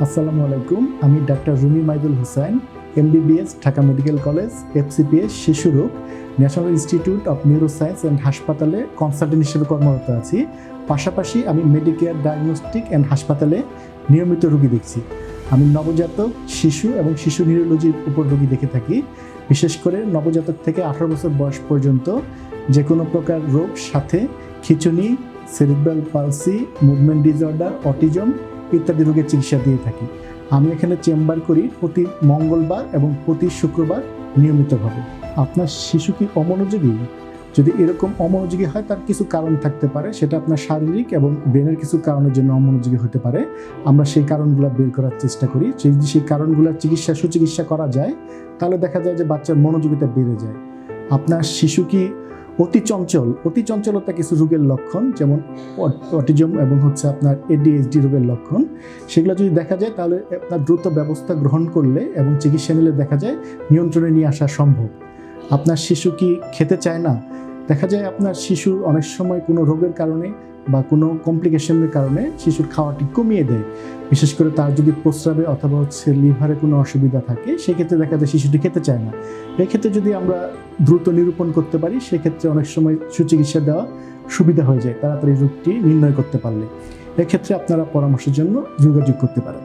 আসসালামু আলাইকুম। আমি doctor Rumi Maidul Hossain, MBBS, Dhaka medical college, FCPS শিশু রোগ, national institute of neuroscience and হাসপাতালে কনসালটেন্ট হিসেবে কর্মরত আছি। পাশাপাশি আমি মেডিকেয়ার ডায়াগনস্টিক অ্যান্ড হাসপাতালে নিয়মিত রোগী দেখছি। আমি নবজাতক, শিশু এবং শিশু নিউরোলজির উপর রোগী দেখে থাকি। বিশেষ করে নবজাতক থেকে 18 বছর বয়স পর্যন্ত যে কোনো প্রকার রোগ, সাথে খিঁচুনি, cerebral palsy, movement disorder, autism ইত্যাদি রোগের চিকিৎসা দিয়ে থাকি। আমি এখানে চেম্বার করি প্রতি মঙ্গলবার এবং প্রতি শুক্রবার নিয়মিতভাবে। আপনার শিশু কি অমনোযোগী? যদি এরকম অমনোযোগী হয়, তার কিছু কারণ থাকতে পারে। সেটা আপনার শারীরিক এবং ব্রেনের কিছু কারণের জন্য অমনোযোগী হতে পারে। আমরা সেই কারণগুলো বের করার চেষ্টা করি। যদি সেই কারণগুলোর সুচিকিৎসা করা যায়, তাহলে দেখা যায় যে বাচ্চার মনোযোগিতা বেড়ে যায়। আপনার শিশু কি অতি চঞ্চলতা কিছু রোগের লক্ষণ, যেমন অটিজম এবং আপনার এডিএইচডি রোগের লক্ষণ, সেগুলো যদি দেখা যায় তাহলে আপনার দ্রুত ব্যবস্থা গ্রহণ করলে এবং চিকিৎসা নিলে দেখা যায় নিয়ন্ত্রণে নিয়ে আসা সম্ভব। আপনার শিশু কি খেতে চায় না? দেখা যায় আপনার শিশু অনেক সময় কোনো রোগের কারণে বা কোনো কমপ্লিকেশনের কারণে শিশুর খাওয়াটি কমিয়ে দেয়। বিশেষ করে তার যদি প্রস্রাবে অথবা লিভারে কোনো অসুবিধা থাকে, সেক্ষেত্রে দেখা যায় শিশুটি খেতে চায় না। এক্ষেত্রে যদি আমরা দ্রুত নিরূপণ করতে পারি, সেক্ষেত্রে অনেক সময় সুচিকিৎসা দেওয়া সুবিধা হয়ে যায়, তাড়াতাড়ি রোগটি নির্ণয় করতে পারলে। এক্ষেত্রে আপনারা পরামর্শের জন্য যোগাযোগ করতে পারেন।